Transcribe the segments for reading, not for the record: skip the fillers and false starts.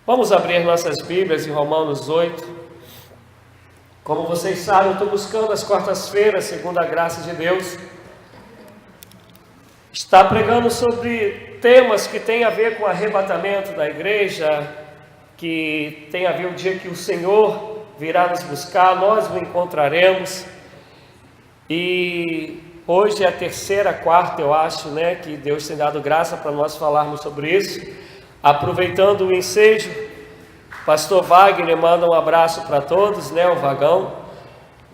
Vamos abrir nossas Bíblias em Romanos 8. Como vocês sabem, eu estou buscando as quartas-feiras, segundo a graça de Deus, está pregando sobre temas que têm a ver com o arrebatamento da igreja, que tem a ver o dia que o Senhor virá nos buscar, nós o encontraremos. E hoje é a terceira, quarta, eu acho, que Deus tem dado graça para nós falarmos sobre isso. Aproveitando o ensejo, pastor Wagner manda um abraço para todos, o Vagão.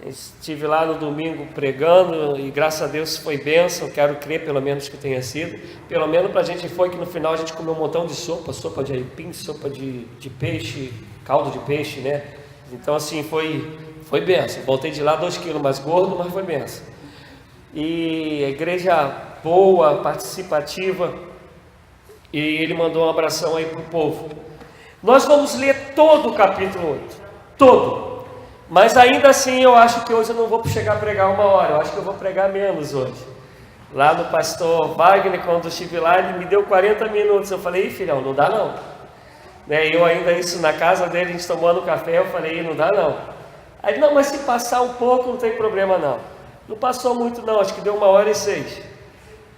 Estive lá no domingo pregando e graças a Deus foi bênção, quero crer pelo menos que tenha sido. Pelo menos para a gente foi que no final a gente comeu um montão de sopa de aipim, sopa de peixe, caldo de peixe, Então assim, foi bênção. Voltei de lá 2 quilos mais gordo, mas foi bênção. E a igreja boa, participativa. E ele mandou um abração aí para o povo. Nós vamos ler todo o capítulo 8, todo. Mas ainda assim eu acho que hoje eu não vou chegar a pregar 1 hora, eu acho que eu vou pregar menos hoje. Lá no pastor Wagner, quando eu estive lá, ele me deu 40 minutos. Eu falei, ih filhão, não dá não. Eu ainda isso na casa dele, a gente tomando café, eu falei, não dá não. Aí não, mas se passar um pouco não tem problema não. Não passou muito não, acho que deu 1h06.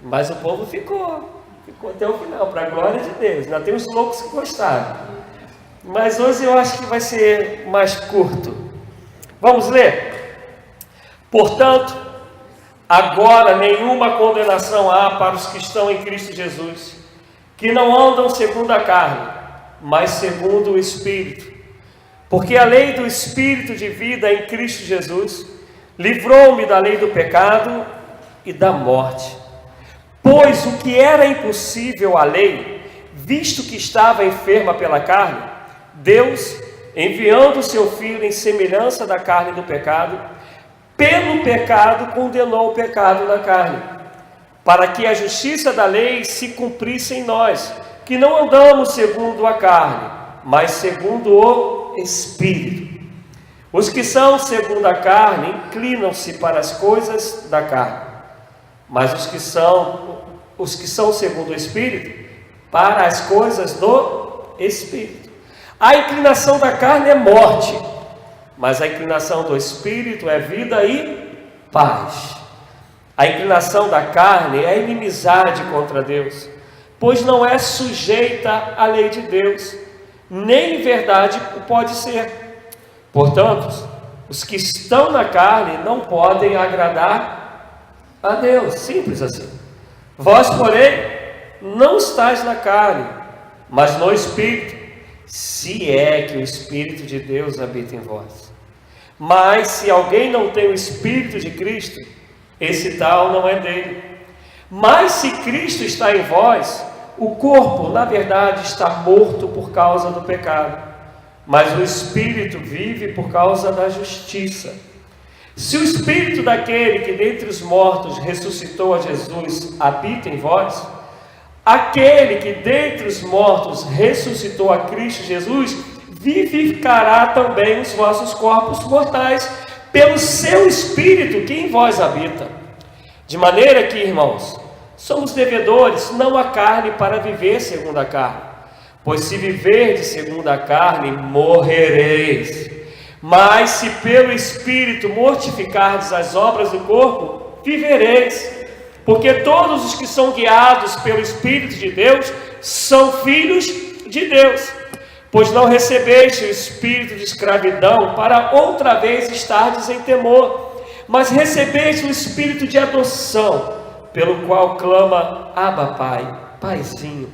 Mas o povo ficou até o final, para a glória de Deus. Ainda tem uns loucos que gostaram. Mas hoje eu acho que vai ser mais curto. Vamos ler? Portanto, agora nenhuma condenação há para os que estão em Cristo Jesus, que não andam segundo a carne, mas segundo o Espírito. Porque a lei do Espírito de vida em Cristo Jesus livrou-me da lei do pecado e da morte. Pois o que era impossível à lei, visto que estava enferma pela carne, Deus, enviando o seu Filho em semelhança da carne do pecado, pelo pecado condenou o pecado na carne, para que a justiça da lei se cumprisse em nós, que não andamos segundo a carne, mas segundo o Espírito. Os que são segundo a carne inclinam-se para as coisas da carne, mas os que são segundo o Espírito, para as coisas do Espírito. A inclinação da carne é morte, mas a inclinação do Espírito é vida e paz. A inclinação da carne é inimizade contra Deus, pois não é sujeita à lei de Deus, nem em verdade pode ser. Portanto, os que estão na carne não podem agradar a Deus, simples assim. Vós, porém, não estáis na carne, mas no Espírito, se é que o Espírito de Deus habita em vós. Mas se alguém não tem o Espírito de Cristo, esse tal não é dele. Mas se Cristo está em vós, o corpo, na verdade, está morto por causa do pecado, mas o Espírito vive por causa da justiça. Se o Espírito daquele que dentre os mortos ressuscitou a Jesus habita em vós, aquele que dentre os mortos ressuscitou a Cristo Jesus, vivificará também os vossos corpos mortais, pelo seu Espírito que em vós habita. De maneira que, irmãos, somos devedores, não à carne, para viver segundo a carne. Pois se viverdes segundo a carne, morrereis. Mas se pelo Espírito mortificardes as obras do corpo, vivereis. Porque todos os que são guiados pelo Espírito de Deus são filhos de Deus. Pois não recebeste o espírito de escravidão para outra vez estardes em temor, mas recebeste o espírito de adoção, pelo qual clama, Abba, Pai, Paizinho.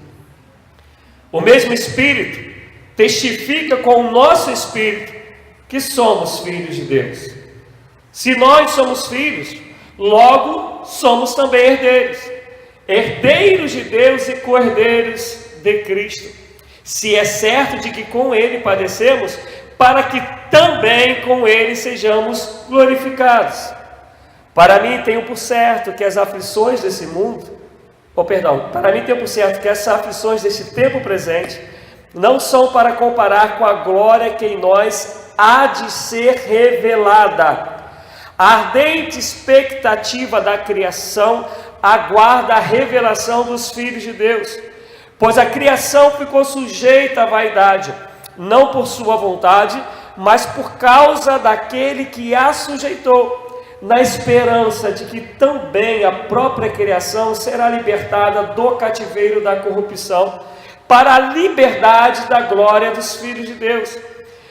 O mesmo Espírito testifica com o nosso Espírito que somos filhos de Deus. Se nós somos filhos, logo somos também herdeiros, herdeiros de Deus e co-herdeiros de Cristo, se é certo de que com Ele padecemos, para que também com Ele sejamos glorificados. Para mim tenho por certo que as aflições desse mundo, para mim tenho por certo que essas aflições desse tempo presente não são para comparar com a glória que em nós há de ser revelada. A ardente expectativa da criação aguarda a revelação dos filhos de Deus, Pois a criação ficou sujeita à vaidade, não por sua vontade, mas por causa daquele que a sujeitou, na esperança de que também a própria criação será libertada do cativeiro da corrupção, para a liberdade da glória dos filhos de Deus.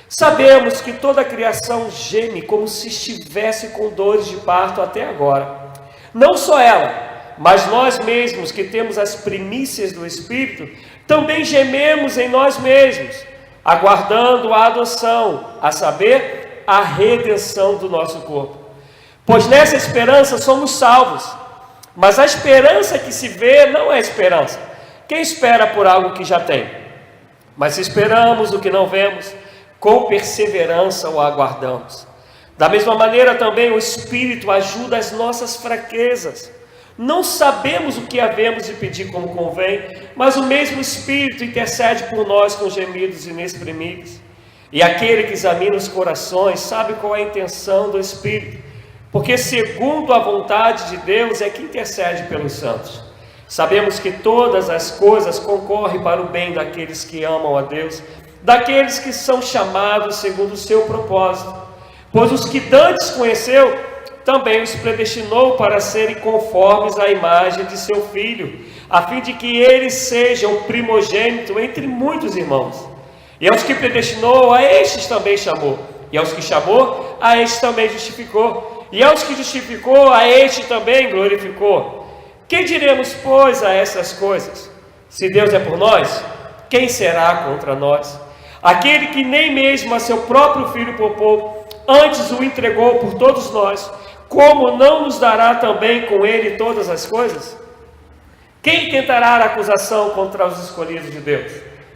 Sabemos que toda a criação geme como se estivesse com dores de parto até agora. Não só ela, mas nós mesmos que temos as primícias do Espírito, também gememos em nós mesmos, aguardando a adoção, a saber, a redenção do nosso corpo. Pois nessa esperança somos salvos. Mas a esperança que se vê não é esperança. Quem espera por algo que já tem? Mas se esperamos o que não vemos, com perseverança o aguardamos. Da mesma maneira também o Espírito ajuda as nossas fraquezas. Não sabemos o que havemos de pedir como convém, mas o mesmo Espírito intercede por nós com gemidos inexprimíveis. E aquele que examina os corações sabe qual é a intenção do Espírito, porque segundo a vontade de Deus é que intercede pelos santos. Sabemos que todas as coisas concorrem para o bem daqueles que amam a Deus, daqueles que são chamados segundo o seu propósito. Pois os que dantes conheceu, também os predestinou para serem conformes à imagem de seu Filho, a fim de que ele seja o primogênito entre muitos irmãos. E aos que predestinou, a estes também chamou. E aos que chamou, a estes também justificou. E aos que justificou, a este também glorificou. Que diremos, pois, a essas coisas? Se Deus é por nós, quem será contra nós? Aquele que nem mesmo a seu próprio Filho poupou, antes o entregou por todos nós, como não nos dará também com ele todas as coisas? Quem tentará a acusação contra os escolhidos de Deus?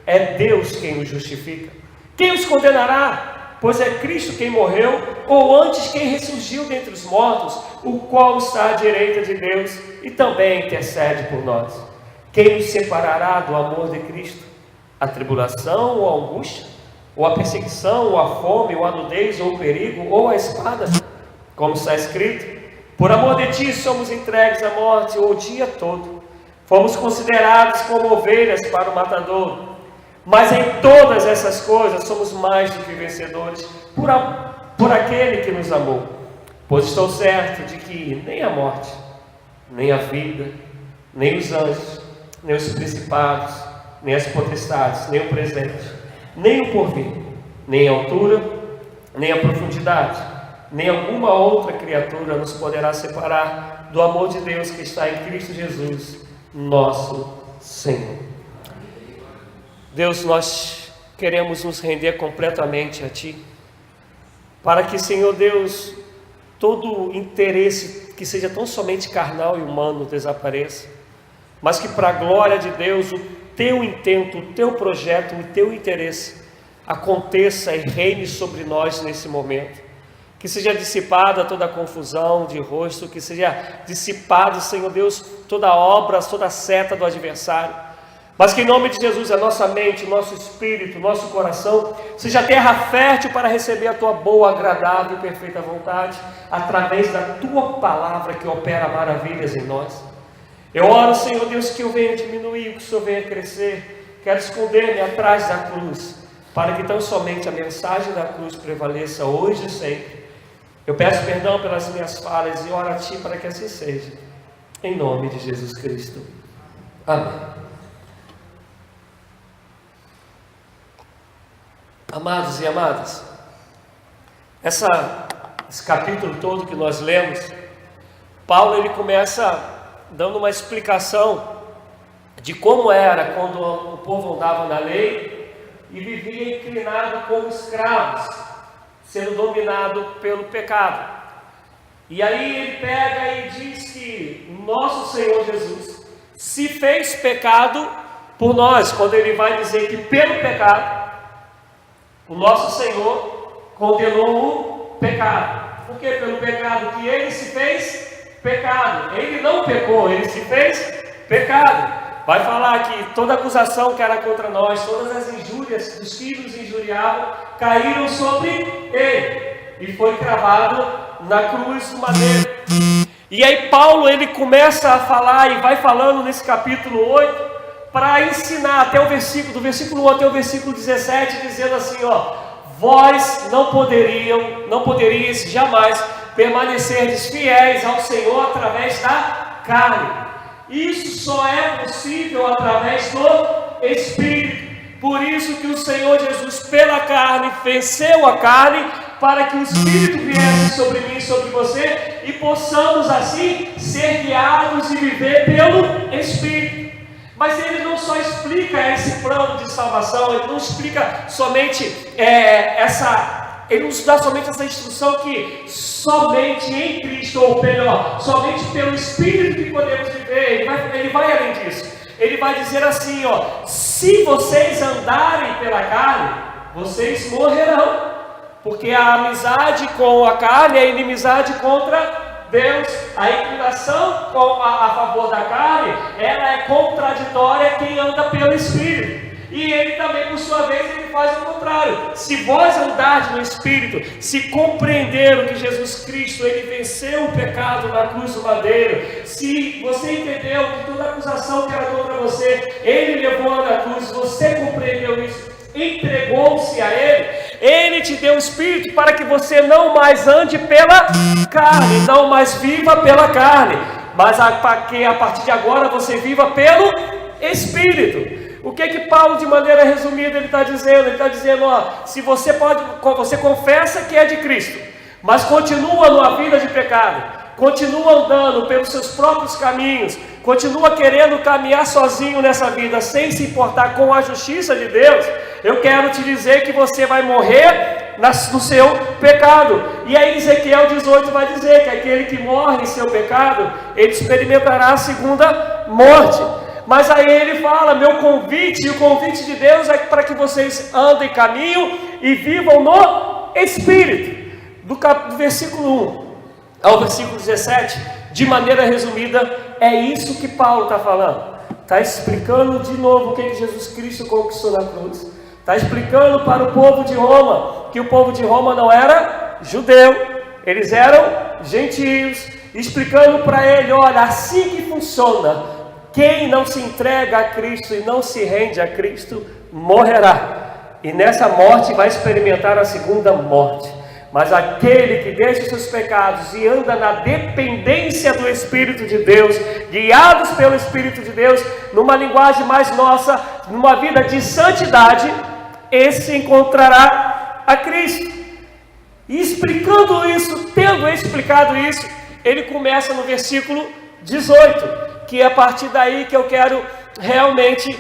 É Deus quem os justifica. Quem os condenará? Pois é Cristo quem morreu, ou antes quem ressurgiu dentre os mortos, o qual está à direita de Deus e também intercede por nós. Quem nos separará do amor de Cristo? A tribulação ou a angústia? Ou a perseguição, ou a fome, ou a nudez, ou o perigo, ou a espada? Como está escrito, por amor de ti somos entregues à morte o dia todo. Fomos considerados como ovelhas para o matador. Mas em todas essas coisas somos mais do que vencedores por aquele que nos amou. Pois estou certo de que nem a morte, nem a vida, nem os anjos, nem os principados, nem as potestades, nem o presente, nem o porvir, nem a altura, nem a profundidade, nem alguma outra criatura nos poderá separar do amor de Deus que está em Cristo Jesus, nosso Senhor. Deus, nós queremos nos render completamente a Ti, para que, Senhor Deus, todo interesse que seja tão somente carnal e humano desapareça, mas que para a glória de Deus o Teu intento, o Teu projeto, o Teu interesse aconteça e reine sobre nós nesse momento. Que seja dissipada toda a confusão de rosto, que seja dissipado, Senhor Deus, toda a obra, toda a seta do adversário. Mas que em nome de Jesus a nossa mente, o nosso espírito, o nosso coração seja terra fértil para receber a Tua boa, agradável e perfeita vontade, através da Tua palavra que opera maravilhas em nós. Eu oro, Senhor Deus, que eu venha diminuir, que o Senhor venha crescer. Quero esconder-me atrás da cruz, para que tão somente a mensagem da cruz prevaleça hoje e sempre. Eu peço perdão pelas minhas falhas e oro a Ti para que assim seja. Em nome de Jesus Cristo. Amém. Amados e amadas, esse capítulo todo que nós lemos, Paulo ele começa dando uma explicação de como era quando o povo andava na lei e vivia inclinado como escravos, sendo dominado pelo pecado. E aí ele pega e diz que o nosso Senhor Jesus se fez pecado por nós, quando ele vai dizer que pelo pecado o nosso Senhor condenou o pecado. Por quê? Pelo pecado que ele se fez pecado. Ele não pecou, ele se fez pecado. Vai falar que toda acusação que era contra nós, todas as injúrias dos que nos injuriavam, caíram sobre ele. E foi cravado na cruz do madeiro. E aí Paulo ele começa a falar e vai falando nesse capítulo 8, para ensinar até o versículo, do versículo 1 até o versículo 17, dizendo assim, ó: vós não poderíeis jamais permanecerdes fiéis ao Senhor através da carne. Isso só é possível através do Espírito. Por isso que o Senhor Jesus, pela carne, venceu a carne, para que o Espírito viesse sobre mim e sobre você, e possamos assim ser guiados e viver pelo Espírito. Mas ele não só explica esse plano de salvação, ele não explica somente ele nos dá somente essa instrução que somente em Cristo, ou melhor, somente pelo Espírito que podemos viver. Ele vai além disso. Ele vai dizer assim, ó: se vocês andarem pela carne, vocês morrerão, porque a amizade com a carne é inimizade contra Deus. A inclinação a favor da carne, ela é contraditória a quem anda pelo Espírito. E ele também, por sua vez, ele faz o contrário. Se vós andardes no Espírito, se compreender o que Jesus Cristo, ele venceu o pecado na cruz do madeiro, se você entendeu que toda acusação que era contra você, ele levou na cruz, você compreendeu isso, entregou-se a ele te deu o Espírito para que você não mais ande pela carne, não mais viva pela carne, mas para que a partir de agora você viva pelo Espírito. O que Paulo, de maneira resumida, ele está dizendo? Ele está dizendo, ó: se você confessa que é de Cristo, mas continua numa vida de pecado, continua andando pelos seus próprios caminhos, continua querendo caminhar sozinho nessa vida, sem se importar com a justiça de Deus, eu quero te dizer que você vai morrer no seu pecado. E aí Ezequiel 18 vai dizer que aquele que morre em seu pecado, ele experimentará a segunda morte. Mas aí ele fala, meu convite, e o convite de Deus é para que vocês andem caminho e vivam no Espírito. Do versículo 1 ao versículo 17, de maneira resumida, é isso que Paulo está falando. Está explicando de novo o que Jesus Cristo conquistou na cruz. Está explicando para o povo de Roma, que o povo de Roma não era judeu, eles eram gentios. Explicando para ele, olha, assim que funciona. Quem não se entrega a Cristo e não se rende a Cristo, morrerá. E nessa morte vai experimentar a segunda morte. Mas aquele que deixa os seus pecados e anda na dependência do Espírito de Deus, guiados pelo Espírito de Deus, numa linguagem mais nossa, numa vida de santidade, esse encontrará a Cristo. E explicando isso, tendo explicado isso, ele começa no versículo 18, que é a partir daí que eu quero realmente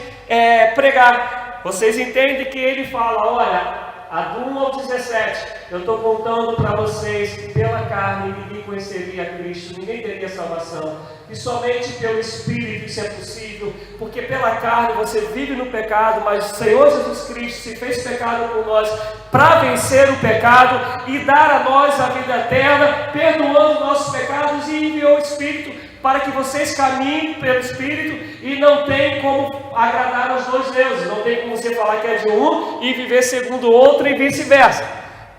pregar. Vocês entendem que ele fala, olha, a do 1 ao 17, eu estou contando para vocês que pela carne ninguém conheceria a Cristo, ninguém teria salvação, e somente pelo Espírito isso é possível, porque pela carne você vive no pecado, mas o Senhor Jesus Cristo se fez pecado por nós, para vencer o pecado e dar a nós a vida eterna, perdoando nossos pecados, e enviou o Espírito para que vocês caminhem pelo Espírito, e não tem como agradar aos dois deuses, não tem como você falar que é de um e viver segundo o outro e vice-versa,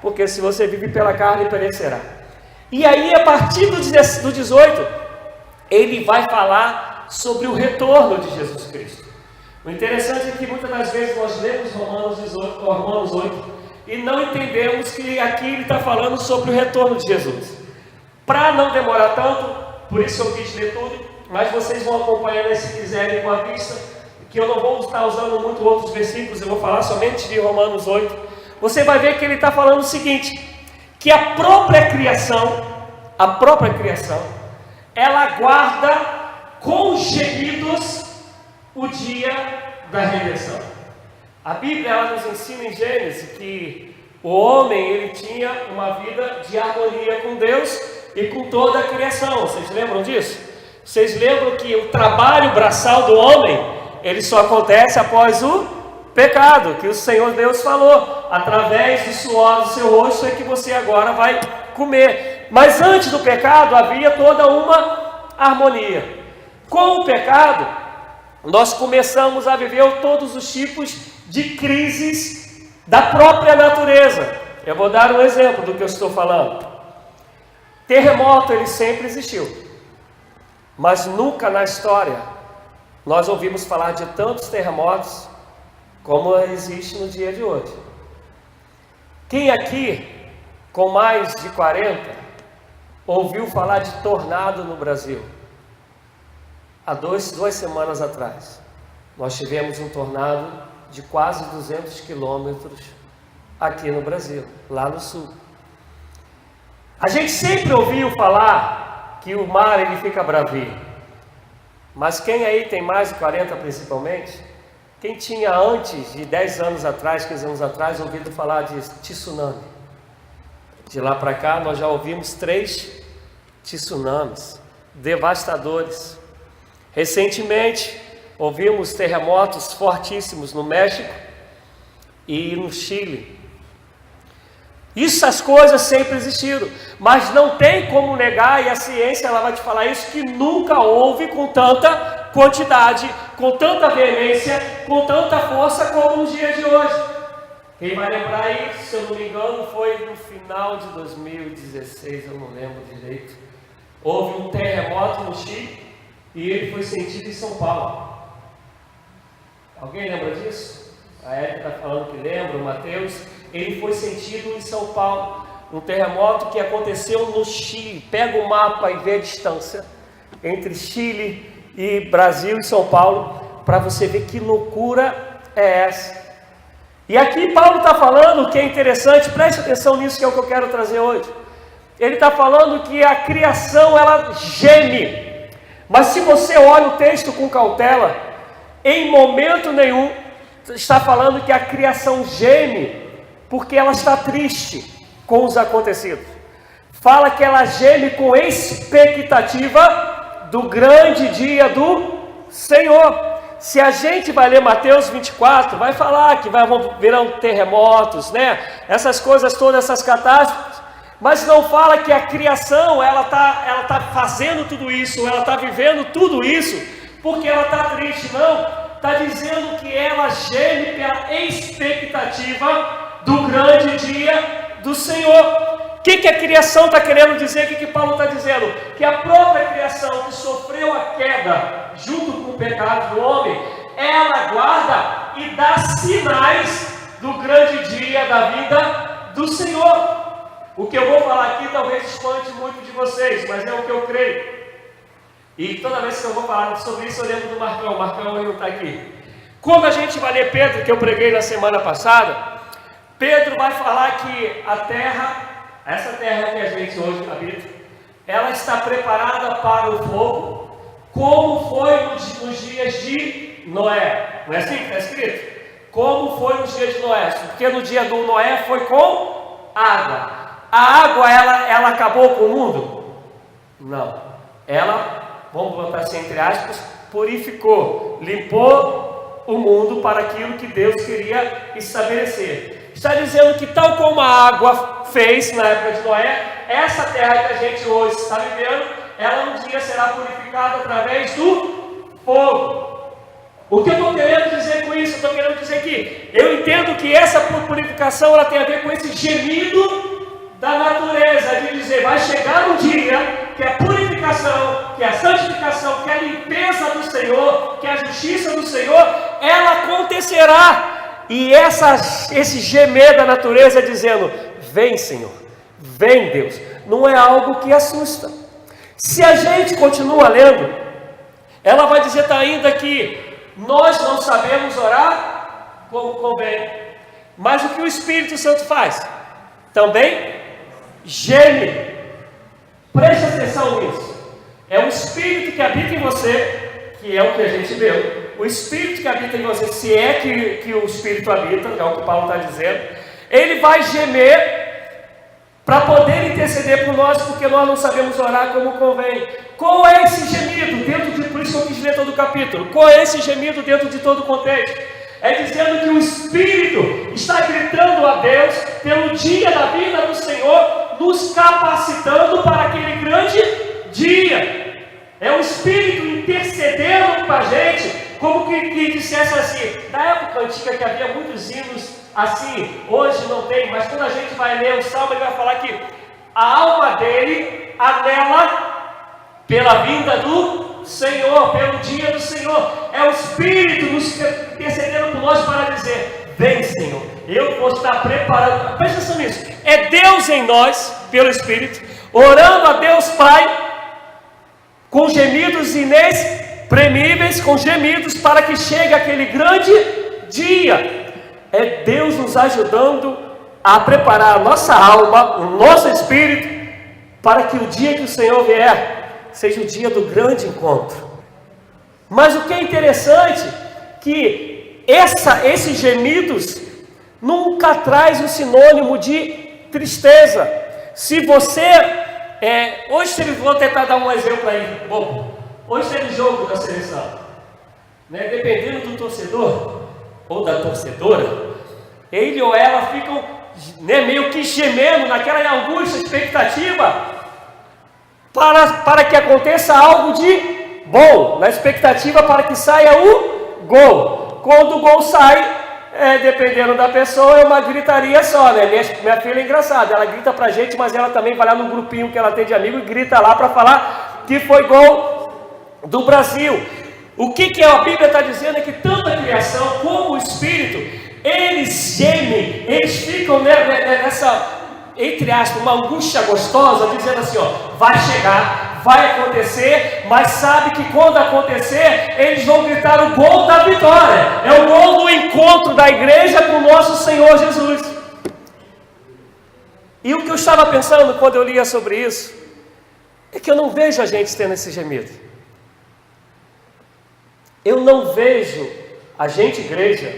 porque se você vive pela carne, perecerá. E aí, a partir do 18, ele vai falar sobre o retorno de Jesus Cristo. O interessante é que muitas das vezes nós lemos Romanos 8, e não entendemos que aqui ele está falando sobre o retorno de Jesus. Para não demorar tanto, por isso eu quis ler tudo, mas vocês vão acompanhando aí se quiserem com a vista, que eu não vou estar usando muito outros versículos, eu vou falar somente de Romanos 8. Você vai ver que ele está falando o seguinte, que a própria criação, ela aguarda com gemidos o dia da redenção. A Bíblia, ela nos ensina em Gênesis que o homem, ele tinha uma vida de harmonia com Deus e com toda a criação. Vocês lembram disso? Vocês lembram que o trabalho braçal do homem, ele só acontece após o pecado, que o Senhor Deus falou, através do suor do seu rosto é que você agora vai comer. Mas antes do pecado havia toda uma harmonia. Com o pecado, nós começamos a viver todos os tipos de crises da própria natureza. Eu vou dar um exemplo do que eu estou falando. Terremoto, ele sempre existiu, mas nunca na história nós ouvimos falar de tantos terremotos como existe no dia de hoje. Quem aqui, com mais de 40, ouviu falar de tornado no Brasil? Há duas semanas atrás, nós tivemos um tornado de quase 200 quilômetros aqui no Brasil, lá no sul. A gente sempre ouviu falar que o mar ele fica bravio, mas quem aí tem mais de 40 principalmente, quem tinha antes de 10 anos atrás, 15 anos atrás, ouvido falar de tsunami? De lá para cá nós já ouvimos 3 tsunamis devastadores. Recentemente ouvimos terremotos fortíssimos no México e no Chile. Essas coisas sempre existiram, mas não tem como negar, e a ciência ela vai te falar isso, que nunca houve com tanta quantidade, com tanta veemência, com tanta força como nos dias de hoje. Quem vai lembrar aí, se eu não me engano, foi no final de 2016, eu não lembro direito. Houve um terremoto no Chile e ele foi sentido em São Paulo. Alguém lembra disso? A Érica está falando que lembra, o Mateus. Ele foi sentido em São Paulo, um terremoto que aconteceu no Chile. Pega o mapa e vê a distância entre Chile e Brasil e São Paulo, para você ver que loucura é essa. E aqui Paulo está falando, que é interessante, preste atenção nisso, que é o que eu quero trazer hoje. Ele está falando que a criação ela geme, mas se você olha o texto com cautela, em momento nenhum está falando que a criação geme porque ela está triste com os acontecidos. Fala que ela geme com expectativa do grande dia do Senhor. Se a gente vai ler Mateus 24, vai falar que vão virar terremotos, né? Essas coisas todas, essas catástrofes. Mas não fala que a criação, ela tá fazendo tudo isso, ela está vivendo tudo isso, porque ela está triste, não. Está dizendo que ela geme pela expectativa do grande dia do Senhor. O que a criação está querendo dizer? O que Paulo está dizendo? Que a própria criação que sofreu a queda junto com o pecado do homem, ela aguarda e dá sinais do grande dia da vida do Senhor. O que eu vou falar aqui talvez espante muito de vocês, mas é o que eu creio. E toda vez que eu vou falar sobre isso, eu lembro do Marcão. O Marcão ele não está aqui. Quando a gente vai ler Pedro, que eu preguei na semana passada, Pedro vai falar que a terra, essa terra que a gente hoje habita, ela está preparada para o fogo, como foi nos dias de Noé. Não é assim que está escrito? Como foi nos dias de Noé? Porque no dia do Noé foi com água. A água, ela acabou com o mundo? Não. Ela, vamos botar assim entre aspas, purificou, limpou o mundo para aquilo que Deus queria estabelecer. Está dizendo que tal como a água fez na época de Noé, essa terra que a gente hoje está vivendo, ela um dia será purificada através do fogo. O que eu estou querendo dizer com isso? Eu estou querendo dizer que eu entendo que essa purificação ela tem a ver com esse gemido da natureza, de dizer, vai chegar um dia que a purificação, que a santificação, que a limpeza do Senhor, que a justiça do Senhor, ela acontecerá. E esse gemer da natureza dizendo, vem Senhor, vem Deus, não é algo que assusta. Se a gente continua lendo, ela vai dizer ainda que nós não sabemos orar como convém, mas o que o Espírito Santo faz? Também geme. Preste atenção nisso. É o Espírito que habita em você, que é o que a gente leu. O Espírito que habita em você, se é que o Espírito habita, é o que Paulo está dizendo, ele vai gemer para poder interceder por nós, porque nós não sabemos orar como convém. Qual é esse gemido? Por isso que eu quis ler todo o capítulo. Qual é esse gemido dentro de todo o contexto? É dizendo que o Espírito está gritando a Deus pelo dia da vinda do Senhor, nos capacitando para aquele grande dia. É o Espírito intercedendo com a gente, como que dissesse assim, na época antiga que havia muitos hinos assim, hoje não tem, mas quando a gente vai ler o Salmo, ele vai falar que a alma dele anela pela vinda do Senhor, pelo dia do Senhor. É o Espírito nos intercedendo por nós para dizer: vem, Senhor, eu vou estar preparado. Presta atenção nisso. É Deus em nós, pelo Espírito, orando a Deus Pai, com gemidos inexprimíveis, com gemidos, para que chegue aquele grande dia. É Deus nos ajudando a preparar a nossa alma, o nosso espírito, para que o dia que o Senhor vier, seja o dia do grande encontro. Mas o que é interessante, que esses gemidos nunca traz um sinônimo de tristeza. Se você, hoje vou tentar dar um exemplo aí, bobo. Hoje teve jogo da seleção, né? Dependendo do torcedor ou da torcedora, ele ou ela ficam, né, meio que gemendo naquela angústia, expectativa, para que aconteça algo de bom, na expectativa para que saia o gol. Quando o gol sai, dependendo da pessoa, é uma gritaria só, né? Minha filha é engraçada, ela grita pra gente, mas ela também vai lá no grupinho que ela tem de amigo e grita lá para falar que foi gol do Brasil. O que a Bíblia está dizendo é que tanto a criação como o Espírito, eles gemem, eles ficam nessa, entre aspas, uma angústia gostosa, dizendo assim, vai chegar, vai acontecer, mas sabe que quando acontecer, eles vão gritar o gol da vitória. É o gol do encontro da igreja com o nosso Senhor Jesus. E o que eu estava pensando quando eu lia sobre isso, é que eu não vejo a gente tendo esse gemido. Eu não vejo a gente, igreja,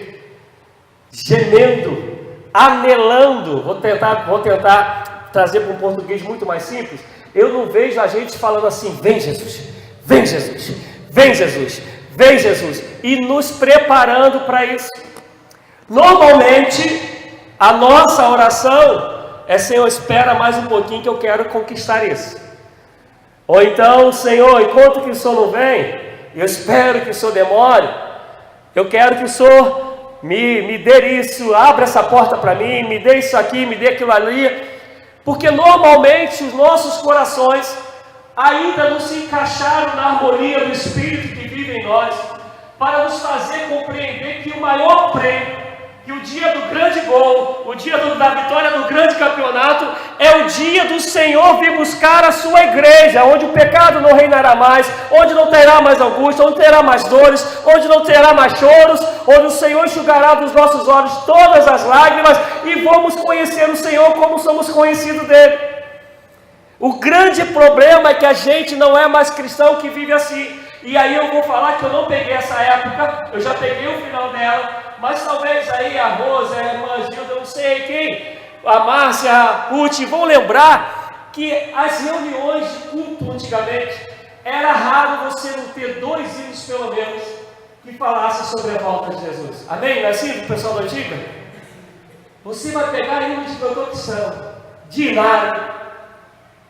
gemendo, anelando. Vou tentar trazer para um português muito mais simples. Eu não vejo a gente falando assim: vem Jesus, vem Jesus, vem Jesus, vem Jesus, e nos preparando para isso. Normalmente, a nossa oração é: Senhor, espera mais um pouquinho que eu quero conquistar isso. Ou então: Senhor, enquanto que o Senhor não vem, eu espero que o Senhor demore, eu quero que o Senhor me dê isso, abra essa porta para mim, me dê isso aqui, me dê aquilo ali. Porque normalmente os nossos corações ainda não se encaixaram na harmonia do Espírito que vive em nós, para nos fazer compreender que o maior prêmio, que o dia do grande gol, o dia da vitória do grande campeonato, é o dia do Senhor vir buscar a sua igreja, onde o pecado não reinará mais, onde não terá mais angústia, onde terá mais dores, onde não terá mais choros, onde o Senhor enxugará dos nossos olhos todas as lágrimas, e vamos conhecer o Senhor como somos conhecidos dele. O grande problema é que a gente não é mais cristão que vive assim. E aí eu vou falar que eu não peguei essa época, eu já peguei o final dela, mas talvez aí a Rosa, a irmã Gilda, eu não sei quem, a Márcia, a Ruth, vão lembrar que as reuniões de culto antigamente, era raro você não ter 2 hinos pelo menos, que falassem sobre a volta de Jesus. Amém? Não é assim, pessoal da antiga? Você vai pegar hinos de introdução, de hilário,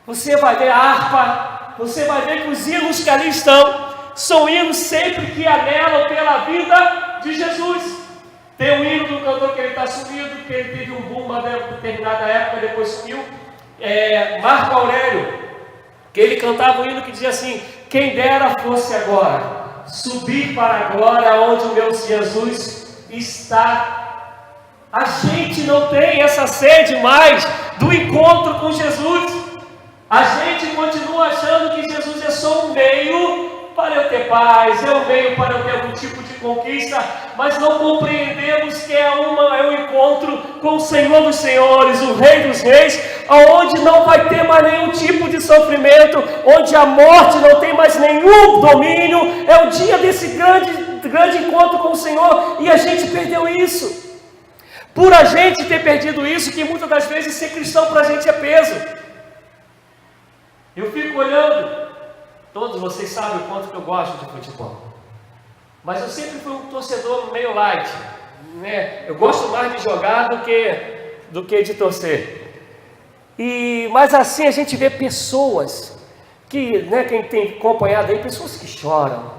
você vai ver a harpa, você vai ver que os hinos que ali estão, são hinos sempre que anelam pela vida de Jesus. Tem um hino do cantor que ele está sumido, que ele teve um boom uma determinada época, depois sumiu, Marco Aurélio, que ele cantava um hino que dizia assim: quem dera fosse agora, subir para a glória onde o meu Jesus está. A gente não tem essa sede mais do encontro com Jesus. A gente continua achando que Jesus é só um meio para eu ter paz, é um meio para eu ter algum tipo de conquista, mas não compreendemos que é um encontro com o Senhor dos Senhores, o Rei dos Reis, onde não vai ter mais nenhum tipo de sofrimento, onde a morte não tem mais nenhum domínio. É o dia desse grande encontro com o Senhor, e a gente perdeu isso. Por a gente ter perdido isso, que muitas das vezes ser cristão para a gente é peso. Eu fico olhando. Todos vocês sabem o quanto que eu gosto de futebol, mas eu sempre fui um torcedor meio light, né? Eu gosto mais de jogar do que de torcer. Mas assim a gente vê pessoas que, né, quem tem acompanhado aí, pessoas que choram,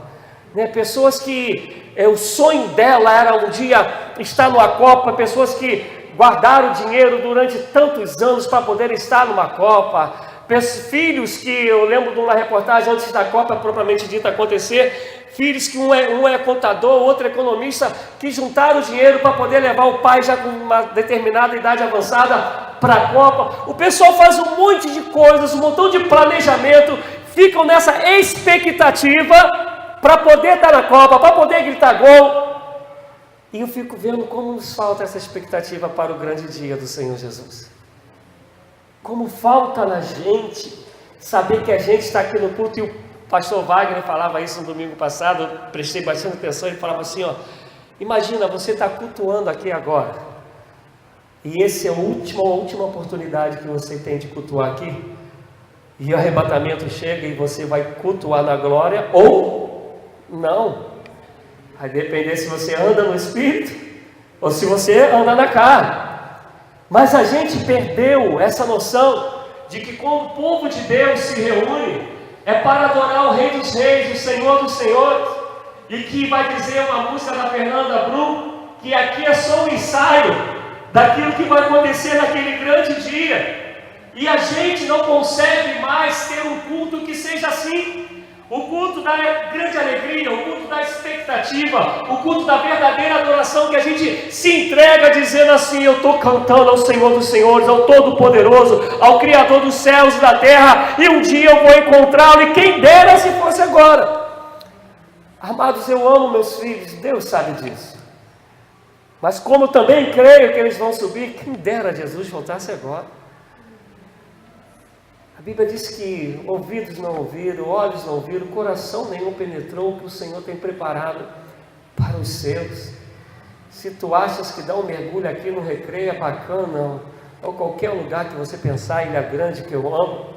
né? Pessoas que o sonho dela era um dia estar numa Copa, pessoas que guardaram dinheiro durante tantos anos para poder estar numa Copa, Filhos que eu lembro de uma reportagem antes da Copa propriamente dita acontecer, filhos que um é contador, outro é economista, que juntaram dinheiro para poder levar o pai já com uma determinada idade avançada para a Copa. O pessoal faz um monte de coisas, um montão de planejamento, ficam nessa expectativa para poder estar na Copa, para poder gritar gol. E eu fico vendo como nos falta essa expectativa para o grande dia do Senhor Jesus. Como falta na gente saber que a gente está aqui no culto. E o pastor Wagner falava isso no domingo passado, eu prestei bastante atenção. Ele falava assim, imagina, você está cultuando aqui agora, e essa é a última oportunidade que você tem de cultuar aqui, e o arrebatamento chega e você vai cultuar na glória ou não. Vai depender se você anda no Espírito ou se você anda na carne. Mas a gente perdeu essa noção de que quando o povo de Deus se reúne, é para adorar o Rei dos Reis, o Senhor dos Senhores, e que vai dizer uma música da Fernanda Brum, que aqui é só um ensaio daquilo que vai acontecer naquele grande dia, e a gente não consegue mais ter um culto que seja assim. O culto da grande alegria, o culto da expectativa, o culto da verdadeira adoração, que a gente se entrega dizendo assim: eu estou cantando ao Senhor dos Senhores, ao Todo-Poderoso, ao Criador dos céus e da terra, e um dia eu vou encontrá-lo, e quem dera se fosse agora. Amados, eu amo meus filhos, Deus sabe disso, mas como também creio que eles vão subir, quem dera Jesus voltasse agora. A Bíblia diz que ouvidos não ouviram, olhos não viram, coração nenhum penetrou o que o Senhor tem preparado para os seus. Se tu achas que dar um mergulho aqui no Recreio é bacana, ou qualquer lugar que você pensar, Ilha Grande, que eu amo,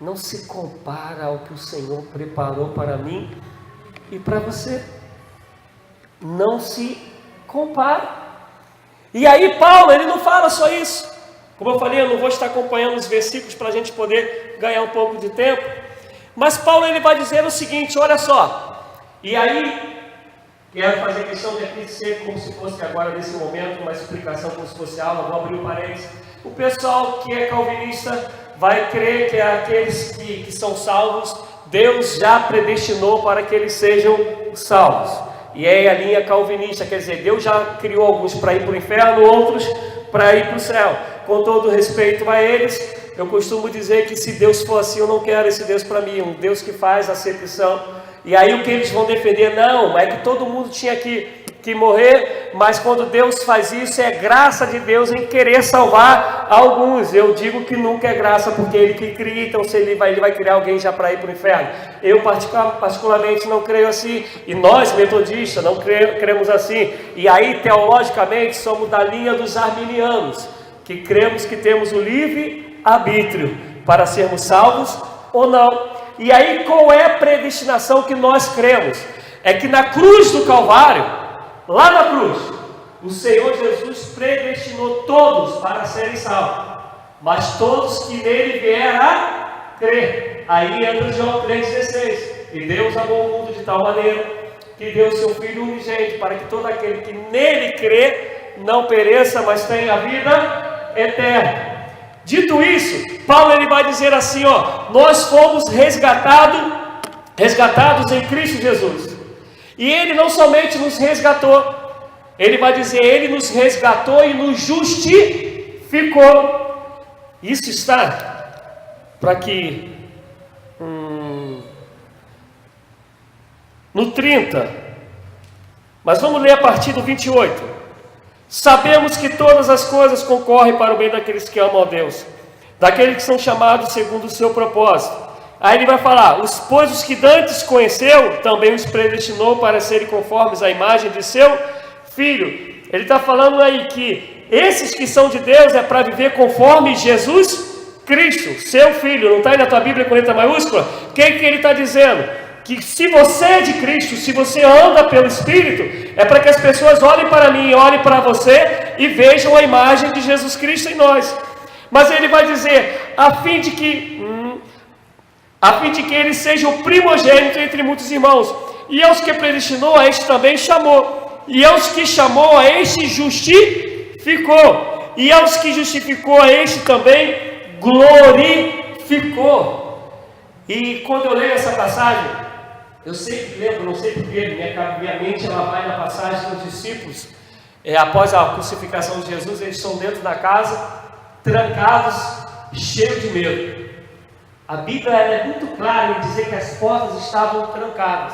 não se compara ao que o Senhor preparou para mim e para você. Não se compara. E aí Paulo, ele não fala só isso. Como eu falei, eu não vou estar acompanhando os versículos para a gente poder ganhar um pouco de tempo. Mas Paulo, ele vai dizer o seguinte, olha só. E aí, quero fazer questão de aqui ser como se fosse agora, nesse momento, uma explicação como se fosse aula. Vou abrir um parênteses. O pessoal que é calvinista vai crer que aqueles que são salvos, Deus já predestinou para que eles sejam salvos. E é a linha calvinista, quer dizer, Deus já criou alguns para ir para o inferno, outros para ir para o céu. Com todo respeito a eles, eu costumo dizer que se Deus for assim, eu não quero esse Deus para mim, um Deus que faz acepção. E aí o que eles vão defender? Não, é que todo mundo tinha que morrer, mas quando Deus faz isso, é graça de Deus em querer salvar alguns. Eu digo que nunca é graça, porque Ele que cria, então se Ele vai criar alguém já para ir para o inferno. Eu particularmente não creio assim, e nós metodistas não cremos assim. E aí teologicamente somos da linha dos arminianos, que cremos que temos o livre arbítrio para sermos salvos ou não. E aí qual é a predestinação que nós cremos? É que na cruz do Calvário, lá na cruz, o Senhor Jesus predestinou todos para serem salvos, mas todos que nele vieram a crer. Aí entra João 3,16, e Deus amou o mundo de tal maneira que deu o seu Filho unigênito, para que todo aquele que nele crê não pereça, mas tenha a vida eterna. Dito isso, Paulo ele vai dizer assim, nós fomos resgatados em Cristo Jesus. E Ele não somente nos resgatou, Ele vai dizer, Ele nos resgatou e nos justificou. Isso está para que no 30, mas vamos ler a partir do 28. Sabemos que todas as coisas concorrem para o bem daqueles que amam a Deus, daqueles que são chamados segundo o seu propósito. Aí ele vai falar, pois os que dantes conheceu, também os predestinou para serem conformes à imagem de seu Filho. Ele está falando aí que esses que são de Deus é para viver conforme Jesus Cristo, seu Filho. Não está aí na tua Bíblia com letra maiúscula? O que ele está dizendo? Que se você é de Cristo, se você anda pelo Espírito, é para que as pessoas olhem para mim, olhem para você e vejam a imagem de Jesus Cristo em nós. Mas ele vai dizer, a fim de que ele seja o primogênito entre muitos irmãos. E aos que predestinou, a este também chamou. E aos que chamou, a este justificou. E aos que justificou, a este também glorificou. glorificou. E quando eu leio essa passagem, eu sempre lembro, não sei porquê, minha mente ela vai na passagem dos discípulos. Após a crucificação de Jesus, eles estão dentro da casa, trancados, cheios de medo. A Bíblia é muito clara em dizer que as portas estavam trancadas.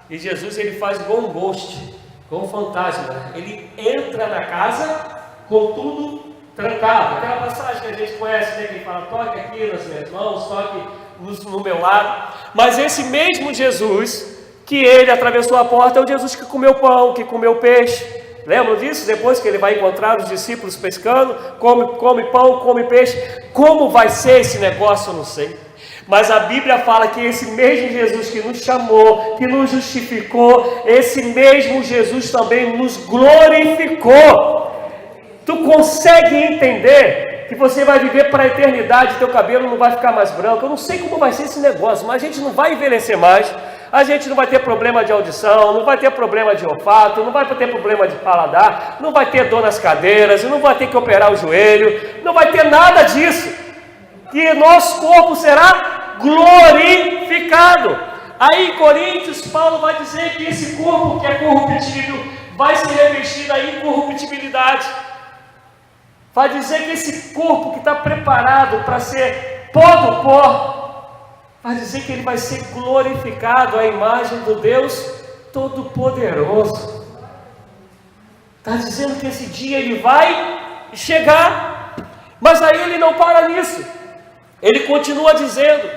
E Jesus ele faz igual um ghost, igual um fantasma. Ele entra na casa com tudo trancado. Aquela passagem que a gente conhece, né, que ele fala, toque aqui nas minhas mãos, toque no meu lado. Mas esse mesmo Jesus, que ele atravessou a porta, é o Jesus que comeu pão, que comeu peixe. Lembram disso? Depois que ele vai encontrar os discípulos pescando, come pão, come peixe. Como vai ser esse negócio, eu não sei. Mas a Bíblia fala que esse mesmo Jesus que nos chamou, que nos justificou, esse mesmo Jesus também nos glorificou. Tu consegue entender que você vai viver para a eternidade, teu cabelo não vai ficar mais branco? Eu não sei como vai ser esse negócio, mas a gente não vai envelhecer mais. A gente não vai ter problema de audição, não vai ter problema de olfato, não vai ter problema de paladar, não vai ter dor nas cadeiras, não vai ter que operar o joelho, não vai ter nada disso. Que nosso corpo será glorificado. Aí em Coríntios, Paulo vai dizer que esse corpo que é corruptível vai se revestir da incorruptibilidade. Vai dizer que esse corpo que está preparado para ser pó do pó, vai dizer que ele vai ser glorificado à imagem do Deus Todo-Poderoso. Está dizendo que esse dia ele vai chegar. Mas aí ele não para nisso. Ele continua dizendo,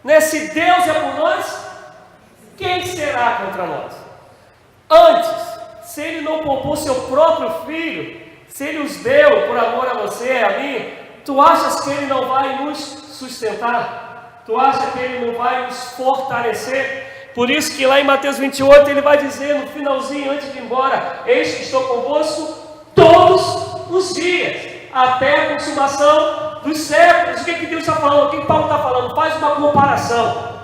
né, se Deus é por nós, quem será contra nós? Antes, se ele não poupou seu próprio filho, se ele os deu por amor a você e a mim, tu achas que ele não vai nos sustentar? Tu acha que ele não vai nos fortalecer? Por isso que lá em Mateus 28 ele vai dizer no finalzinho, antes de ir embora, eis que estou convosco todos os dias, até a consumação dos séculos. O que Deus está falando? O que Paulo está falando? Faz uma comparação.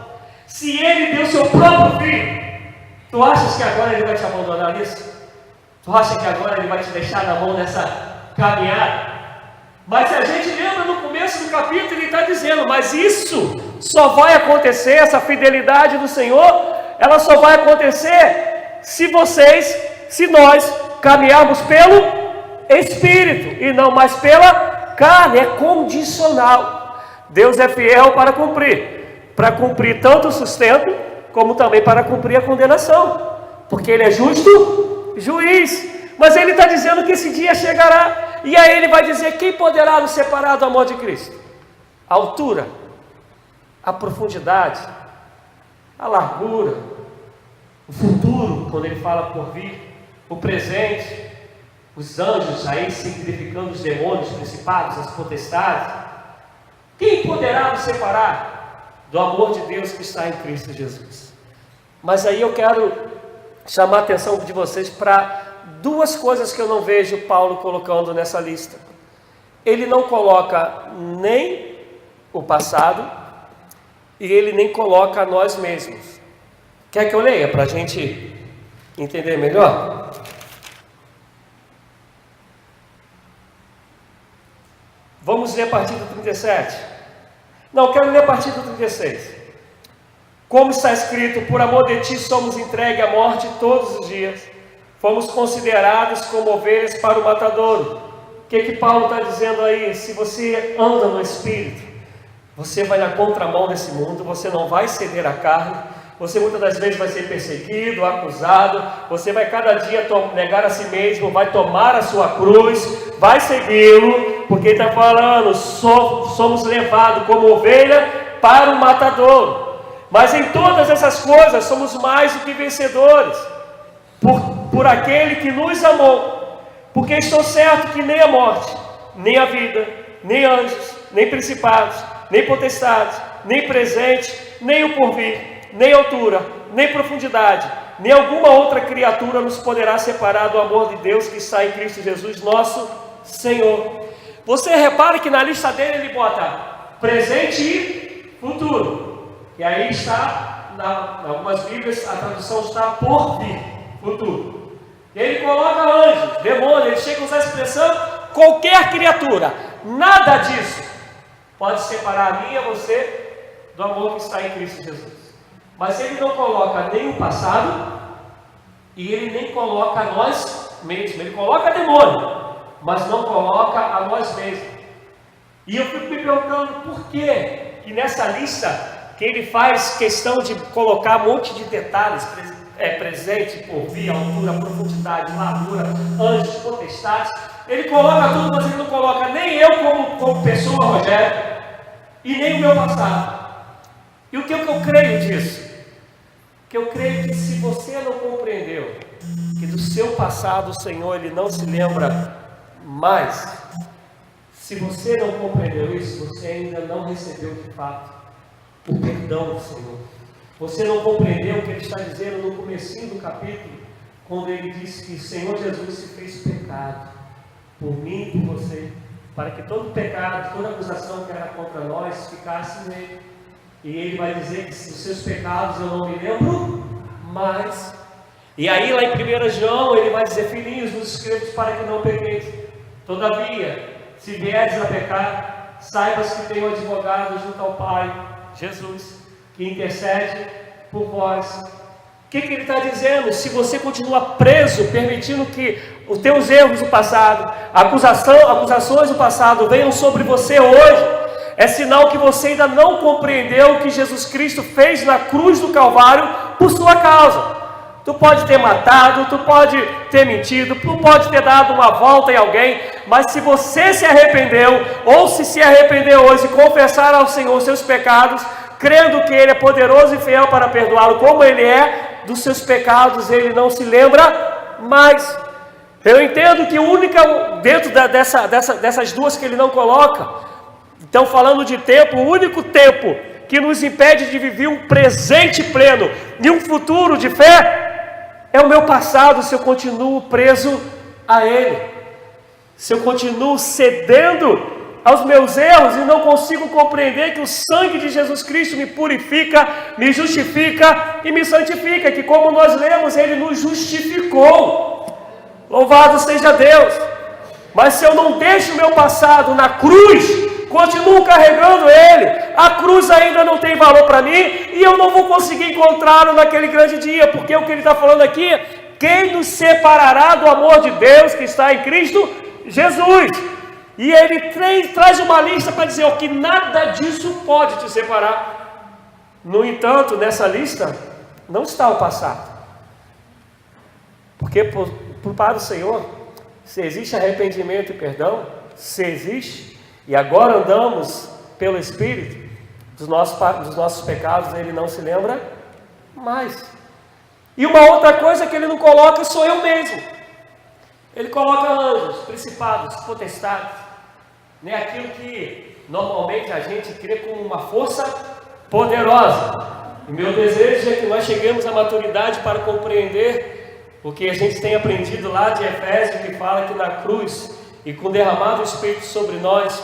Se ele deu seu próprio filho, tu achas que agora ele vai te abandonar nisso? Tu acha que agora ele vai te deixar na mão dessa caminhada? Mas se a gente lembra no começo do capítulo, ele está dizendo, mas isso só vai acontecer, essa fidelidade do Senhor, ela só vai acontecer se nós caminharmos pelo Espírito e não mais pela carne. É condicional. Deus é fiel para cumprir tanto o sustento, como também para cumprir a condenação, porque Ele é justo juiz. Mas Ele está dizendo que esse dia chegará. E aí Ele vai dizer, quem poderá nos separar do amor de Cristo? A altura, a profundidade, a largura, o futuro, quando Ele fala por vir, o presente, os anjos aí significando os demônios, os principados, as potestades. Quem poderá nos separar do amor de Deus que está em Cristo Jesus? Mas aí eu quero chamar a atenção de vocês para duas coisas que eu não vejo Paulo colocando nessa lista. Ele não coloca nem o passado e ele nem coloca nós mesmos. Quer que eu leia para a gente entender melhor? Vamos ler a partir do 37. Não, quero ler a partir do 36. Como está escrito, por amor de ti somos entregues à morte todos os dias. Fomos considerados como ovelhas para o matadouro. O que Paulo está dizendo aí? Se você anda no Espírito, você vai na contramão desse mundo, você não vai ceder à carne, você muitas das vezes vai ser perseguido, acusado, você vai cada dia negar a si mesmo, vai tomar a sua cruz, vai segui-lo, porque ele está falando, somos levados como ovelha para o matadouro. Mas em todas essas coisas somos mais do que vencedores, por aquele que nos amou, porque estou certo que nem a morte, nem a vida, nem anjos, nem principados, nem potestades, nem presente, nem o porvir, nem altura, nem profundidade, nem alguma outra criatura nos poderá separar do amor de Deus que está em Cristo Jesus, nosso Senhor. Você repara que na lista dele ele bota presente e futuro, e aí está, em algumas Bíblias a tradução está por vir, futuro. E ele coloca anjos, demônios, ele chega a usar a expressão qualquer criatura. Nada disso pode separar a mim e a você do amor que está em Cristo Jesus. Mas Ele não coloca nem o passado e Ele nem coloca a nós mesmos. Ele coloca demônio, mas não coloca a nós mesmos. E eu fico me perguntando por que nessa lista que Ele faz questão de colocar um monte de detalhes, presente, porvir, altura, profundidade, largura, anjos, potestades. Ele coloca tudo, mas Ele não coloca nem eu como pessoa, Rogério, e nem o meu passado. E o que eu creio disso? Que eu creio que se você não compreendeu que do seu passado o Senhor Ele não se lembra mais, se você não compreendeu isso, você ainda não recebeu de fato o perdão do Senhor. Você não compreendeu o que Ele está dizendo no comecinho do capítulo, quando Ele disse que o Senhor Jesus se fez pecado por mim e por você, para que todo pecado, toda acusação que era contra nós ficasse nele. E Ele vai dizer que os seus pecados eu não me lembro mais. E aí lá em 1 João Ele vai dizer: filhinhos, vos escrevo para que não pequeis. Todavia, se vieres a pecar, saibas que tenho advogado junto ao Pai, Jesus, que intercede por vós. O que Ele está dizendo? Se você continua preso, permitindo que os teus erros do passado, acusações do passado venham sobre você hoje, é sinal que você ainda não compreendeu o que Jesus Cristo fez na cruz do Calvário por sua causa. Tu pode ter matado, tu pode ter mentido, tu pode ter dado uma volta em alguém, mas se você se arrependeu, ou se arrependeu hoje e confessar ao Senhor seus pecados, crendo que Ele é poderoso e fiel para perdoá-lo como Ele é, dos seus pecados Ele não se lembra mais. Eu entendo que dentro dessas duas que Ele não coloca, então falando de tempo, o único tempo que nos impede de viver um presente pleno e um futuro de fé, é o meu passado, se eu continuo preso a Ele, se eu continuo cedendo aos meus erros e não consigo compreender que o sangue de Jesus Cristo me purifica, me justifica e me santifica, que como nós lemos, Ele nos justificou. Louvado seja Deus. Mas se eu não deixo o meu passado na cruz, continuo carregando ele, a cruz ainda não tem valor para mim e eu não vou conseguir encontrá-lo naquele grande dia, porque o que ele está falando aqui: quem nos separará do amor de Deus que está em Cristo Jesus? E ele traz uma lista para dizer que nada disso pode te separar. No entanto, nessa lista não está o passado, porque para o Senhor, se existe arrependimento e perdão, se existe, e agora andamos pelo Espírito, dos nossos pecados Ele não se lembra mais. E uma outra coisa que Ele não coloca sou eu mesmo. Ele coloca anjos, principados, potestades, né? Aquilo que normalmente a gente crê como uma força poderosa. E meu desejo é que nós cheguemos à maturidade para compreender o que a gente tem aprendido lá de Efésios, que fala que na cruz e com derramado o Espírito sobre nós,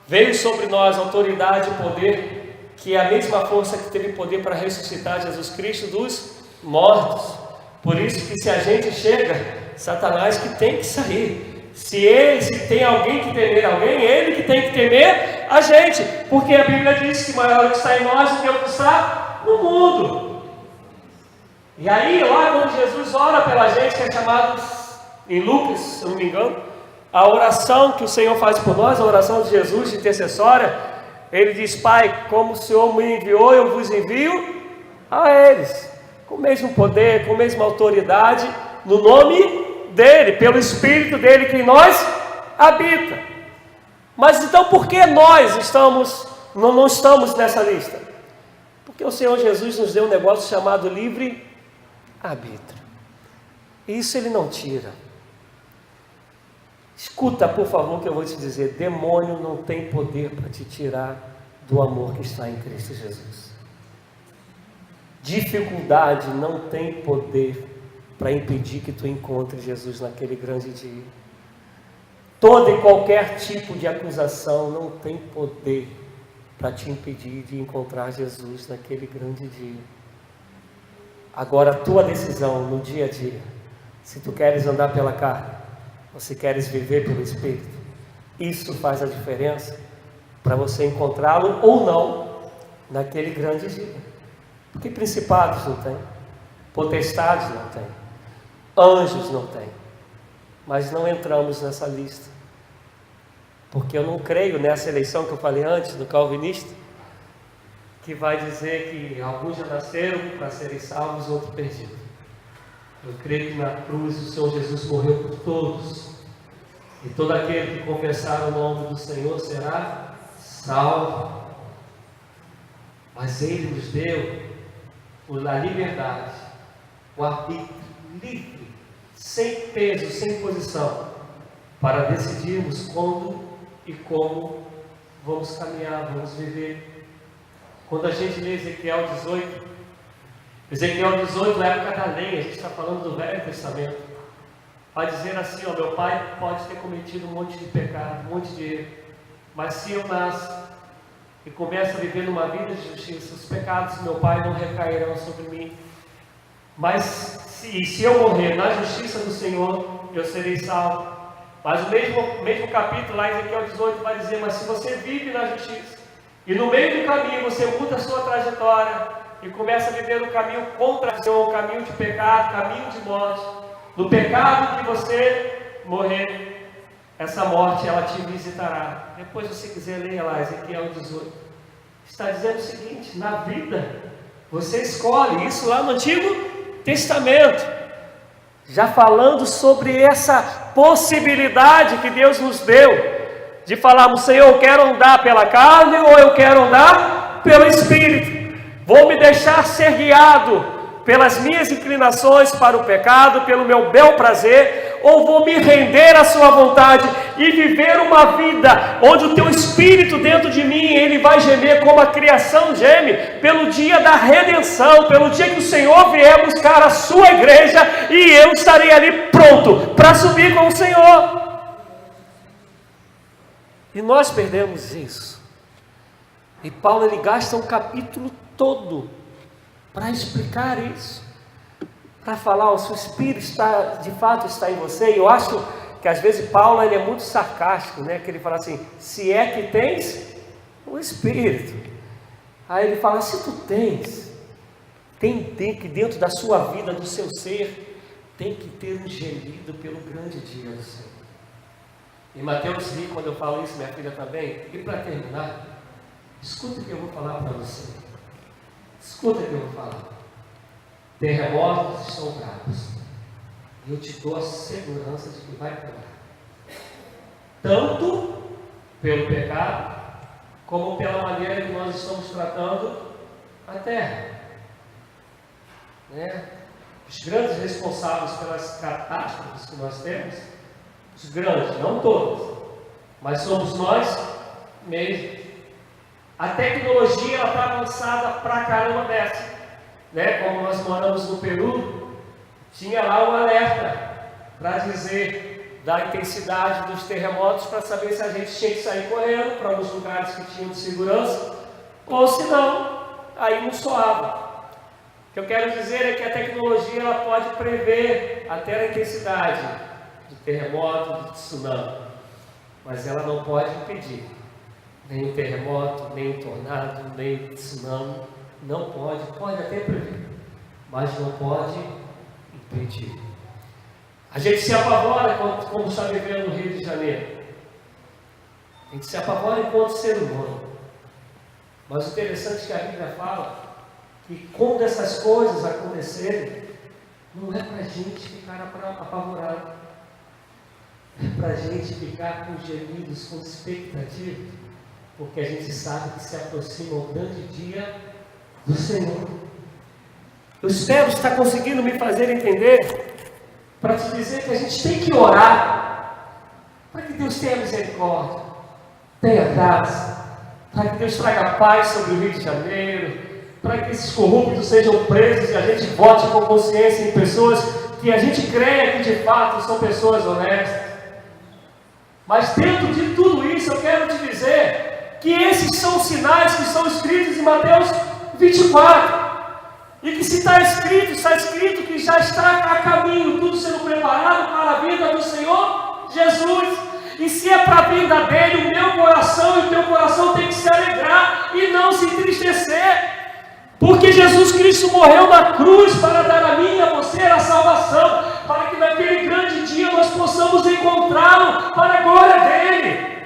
veio sobre nós autoridade e poder, que é a mesma força que teve poder para ressuscitar Jesus Cristo dos mortos. Por isso que se a gente chega, Satanás que tem que sair. Se tem alguém que temer alguém, ele que tem que temer a gente, porque a Bíblia diz que maior é o que está em nós do que o que está no mundo. E aí, lá quando Jesus ora pela gente, que é chamado em Lucas, se eu não me engano, a oração que o Senhor faz por nós, a oração de Jesus, de intercessória, Ele diz: Pai, como o Senhor me enviou, eu vos envio a eles, com o mesmo poder, com a mesma autoridade, no nome dEle, pelo Espírito dEle que em nós habita. Mas então por que nós não estamos nessa lista? Porque o Senhor Jesus nos deu um negócio chamado livre-arbítrio. Isso Ele não tira. Escuta, por favor, que eu vou te dizer: demônio não tem poder para te tirar do amor que está em Cristo Jesus. Dificuldade não tem poder para impedir que tu encontres Jesus naquele grande dia. Todo e qualquer tipo de acusação não tem poder para te impedir de encontrar Jesus naquele grande dia. Agora, a tua decisão no dia a dia, se tu queres andar pela carne, ou se queres viver pelo Espírito, isso faz a diferença. para você encontrá-lo ou não naquele grande dia. Porque principados não tem, potestades não tem, anjos não tem, mas não entramos nessa lista, porque eu não creio nessa eleição que eu falei antes, do calvinista, que vai dizer que alguns já nasceram para serem salvos, outros perdidos. Eu creio que na cruz o Senhor Jesus morreu por todos, e todo aquele que confessar o nome do Senhor será salvo. Mas Ele nos deu a liberdade, o arbítrio livre, sem peso, sem posição, para decidirmos quando e como vamos caminhar, vamos viver. Quando a gente lê Ezequiel 18, na época da lei, a gente está falando do Velho Testamento, vai dizer assim: ó, meu pai pode ter cometido um monte de pecado, um monte de erro, mas se eu nasço e começo a viver numa vida de justiça, os pecados do meu pai não recairão sobre mim. Mas se eu morrer na justiça do Senhor, eu serei salvo. Mas o mesmo capítulo lá em Ezequiel 18 vai dizer: mas se você vive na justiça e no meio do caminho você muda a sua trajetória e começa a viver um caminho contra o Senhor, um caminho de pecado, caminho de morte, no pecado que você morrer, essa morte ela te visitará. Depois, se você quiser, leia lá Ezequiel 18. Está dizendo o seguinte: na vida você escolhe, isso lá no Antigo Testamento, já falando sobre essa possibilidade que Deus nos deu de falarmos: Senhor, eu quero andar pela carne ou eu quero andar pelo Espírito? Vou me deixar ser guiado pelas minhas inclinações para o pecado, pelo meu bel prazer, ou vou me render à sua vontade e viver uma vida onde o teu Espírito dentro de mim, ele vai gemer como a criação geme, pelo dia da redenção, pelo dia que o Senhor vier buscar a sua igreja, e eu estarei ali pronto para subir com o Senhor. E nós perdemos isso. E Paulo, ele gasta um capítulo todo para explicar isso, para falar: o seu Espírito de fato está em você. E eu acho que às vezes Paulo, ele é muito sarcástico, né? Que ele fala assim: se é que tens o Espírito. Aí ele fala: se tu tens, tem que dentro da sua vida, do seu ser, tem que ter um gemido pelo grande dia do Senhor. E Mateus ri quando eu falo isso, minha filha também. E para terminar, escuta o que eu vou falar para você. Escuta o que eu vou falar. Terremotos estão bravos, e eu te dou a segurança de que vai pegar, tanto pelo pecado, como pela maneira que nós estamos tratando a terra, né? Os grandes responsáveis pelas catástrofes que nós temos, os grandes, não todos, mas somos nós mesmos. A tecnologia está avançada pra caramba dessa, né? Como nós moramos no Peru, tinha lá um alerta para dizer da intensidade dos terremotos, para saber se a gente tinha que sair correndo para os lugares que tinham de segurança, ou se não, aí não soava. O que eu quero dizer é que a tecnologia, ela pode prever até a intensidade de terremoto, de tsunami, mas ela não pode impedir nem o terremoto, nem o tornado, nem o tsunami. Não pode até prever, mas não pode impedir. A gente se apavora como está vivendo no Rio de Janeiro. A gente se apavora enquanto ser humano. Mas o interessante é que a Bíblia fala que quando essas coisas acontecerem, não é para a gente ficar apavorado, é para a gente ficar com gemidos, com expectativa, porque a gente sabe que se aproxima o grande dia do Senhor. Eu espero estar conseguindo me fazer entender, para te dizer que a gente tem que orar para que Deus tenha misericórdia, tenha graça, para que Deus traga paz sobre o Rio de Janeiro, para que esses corruptos sejam presos e a gente vote com consciência em pessoas que a gente creia que de fato são pessoas honestas. Mas dentro de tudo isso, eu quero te dizer que esses são os sinais que estão escritos em Mateus 24. E que se está escrito que já está a caminho, tudo sendo preparado para a vinda do Senhor Jesus. E se é para a vinda dele, o meu coração e o teu coração Cristo morreu na cruz para dar a mim e a você a salvação, para que naquele grande dia nós possamos encontrá-lo para a glória dele.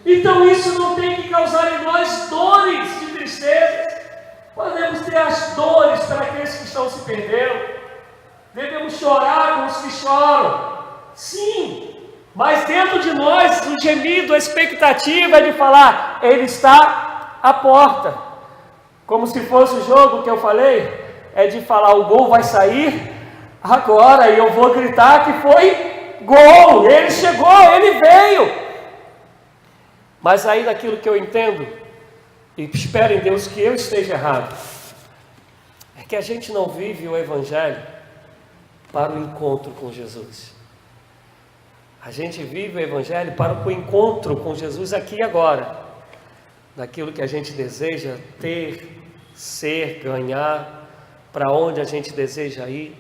Então isso não tem que causar em nós dores de tristeza. Podemos ter as dores para aqueles que estão se perdendo. Devemos chorar com os que choram. Sim, mas dentro de nós o gemido, a expectativa é de falar: Ele está à porta. Como se fosse o jogo que eu falei, é de falar: o gol vai sair agora e eu vou gritar que foi gol. Ele chegou, ele veio. Mas aí daquilo que eu entendo, e espero em Deus que eu esteja errado, é que a gente não vive o Evangelho para o encontro com Jesus. A gente vive o Evangelho para o encontro com Jesus aqui e agora, daquilo que a gente deseja ter, ser, ganhar, para onde a gente deseja ir,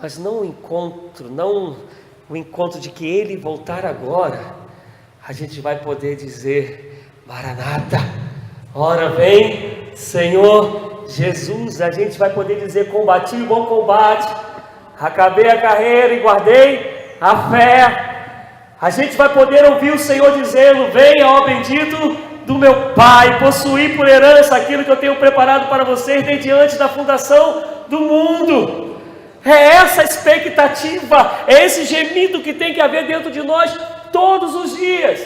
mas não o encontro, não o encontro de que Ele voltar agora, a gente vai poder dizer: Maranata, ora vem Senhor Jesus. A gente vai poder dizer: combati o bom combate, acabei a carreira e guardei a fé. A gente vai poder ouvir o Senhor dizendo: venha, ó bendito do meu Pai, possuir por herança aquilo que eu tenho preparado para vocês desde antes da fundação do mundo. É essa expectativa, é esse gemido que tem que haver dentro de nós todos os dias.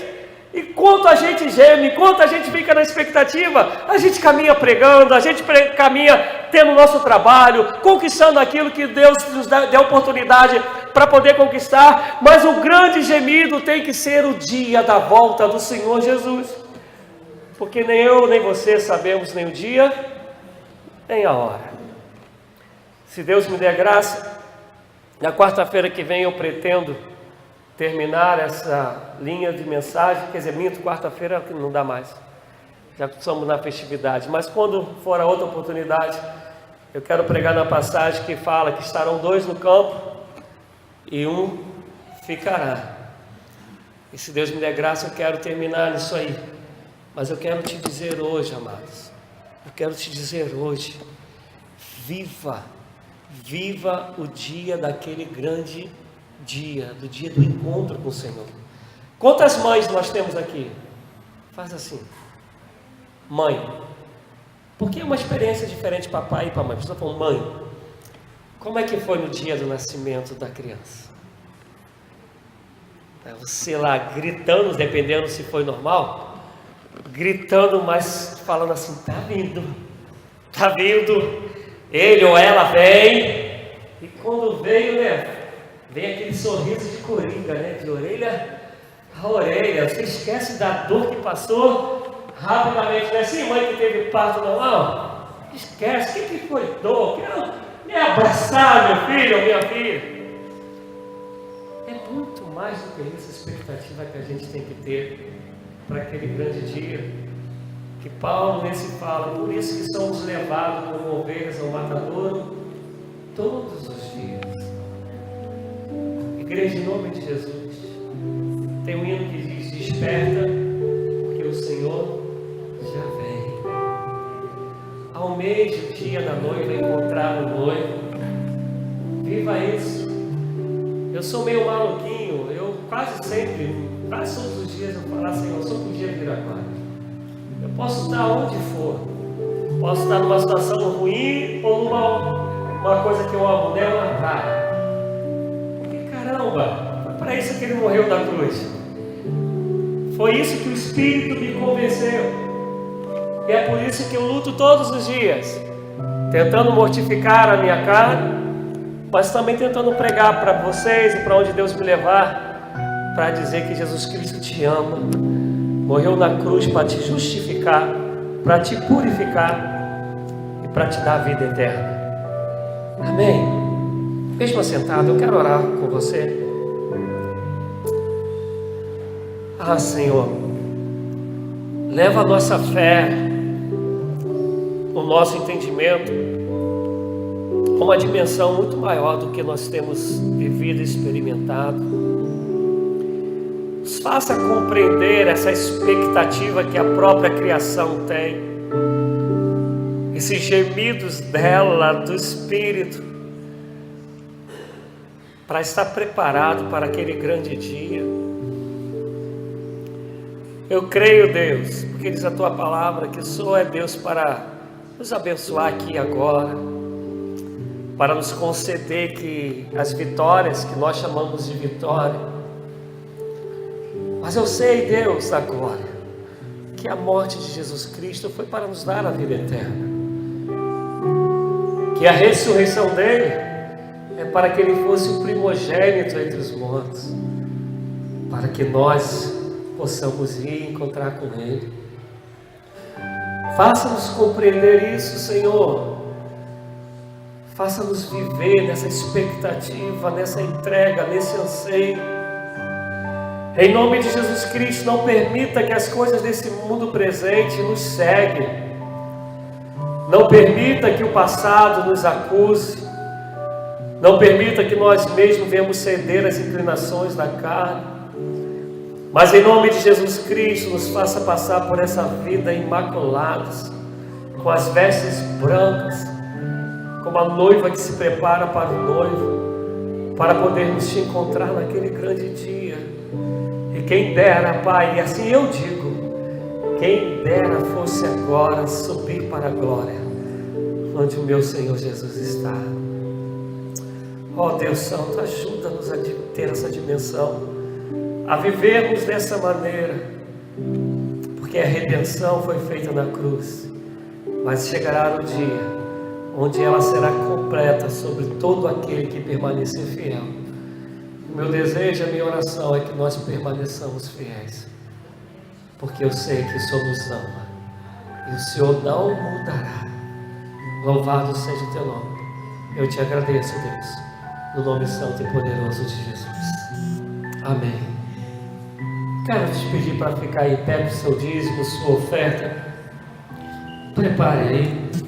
E quanto a gente geme, enquanto a gente fica na expectativa, a gente caminha pregando, a gente caminha tendo o nosso trabalho, conquistando aquilo que Deus nos deu oportunidade para poder conquistar. Mas o grande gemido tem que ser o dia da volta do Senhor Jesus, porque nem eu nem você sabemos nem o dia nem a hora. Se Deus me der graça, na quarta-feira que vem eu pretendo terminar essa linha de mensagem. Quer dizer, minto, quarta-feira não dá mais, já estamos na festividade, mas quando for a outra oportunidade, eu quero pregar na passagem que fala que estarão 2 no campo e 1 ficará. E se Deus me der graça, eu quero terminar nisso aí. Mas eu quero te dizer hoje, amados, eu quero te dizer hoje: viva o dia daquele grande dia, do dia do encontro com o Senhor. Quantas mães nós temos aqui? Faz assim, mãe, porque é uma experiência diferente para pai e para mãe. Você está falando: mãe, como é que foi no dia do nascimento da criança? Você lá gritando, dependendo se foi normal, gritando, mas falando assim: tá vindo, ele ou ela vem. E quando veio, né, vem aquele sorriso de coringa, né, de orelha a orelha. Você esquece da dor que passou rapidamente, não é assim, mãe que teve parto normal? Esquece, o que foi dor? Quero me abraçar, meu filho ou minha filha. É muito mais do que isso, a expectativa que a gente tem que ter para aquele grande dia, que Paulo nesse fala: por isso que somos levados como ovelhas ao matadouro todos os dias. Igreja, em nome de Jesus, tem um hino que diz: desperta, porque o Senhor já vem. Almeje o dia da noiva, encontrar o noivo. Viva isso. Eu sou meio maluquinho, eu quase todos os dias eu falo: Senhor, só podia vir agora. Eu posso estar onde for, posso estar numa situação ruim ou numa coisa que eu amo, né? Uma praia. Caramba, foi para isso que Ele morreu na cruz. Foi isso que o Espírito me convenceu. E é por isso que eu luto todos os dias, tentando mortificar a minha carne, mas também tentando pregar para vocês e para onde Deus me levar, para dizer que Jesus Cristo te ama, morreu na cruz para te justificar, para te purificar e para te dar a vida eterna. Amém? Mesmo assentado, eu quero orar com você. Ah, Senhor, leva a nossa fé, o nosso entendimento a uma dimensão muito maior do que nós temos vivido e experimentado. Nos faça compreender essa expectativa que a própria criação tem. esses gemidos dela, do Espírito, para estar preparado para aquele grande dia. Eu creio, Deus, porque diz a tua palavra que só é Deus para nos abençoar aqui e agora, para nos conceder que as vitórias que nós chamamos de vitória. Mas eu sei, Deus, agora, que a morte de Jesus Cristo foi para nos dar a vida eterna, que a ressurreição dele é para que ele fosse o primogênito entre os mortos, para que nós possamos ir encontrar com ele. Faça-nos compreender isso, Senhor. Faça-nos viver nessa expectativa, nessa entrega, nesse anseio. Em nome de Jesus Cristo, não permita que as coisas desse mundo presente nos ceguem. Não permita que o passado nos acuse. Não permita que nós mesmos venhamos ceder às inclinações da carne. Mas em nome de Jesus Cristo, nos faça passar por essa vida imaculados, com as vestes brancas, como a noiva que se prepara para o noivo, para podermos te encontrar naquele grande dia. E quem dera, Pai, e assim eu digo, quem dera fosse agora subir para a glória, onde o meu Senhor Jesus está. Ó Deus Santo, ajuda-nos a ter essa dimensão, a vivermos dessa maneira, porque a redenção foi feita na cruz, mas chegará o dia onde ela será completa sobre todo aquele que permanecer fiel. O meu desejo, a minha oração é que nós permaneçamos fiéis, porque eu sei que o Senhor nos ama e o Senhor não mudará. Louvado seja o teu nome. Eu te agradeço, Deus, no nome santo e poderoso de Jesus. Amém. Quero te pedir para ficar em pé com o seu dízimo, sua oferta. Prepare aí.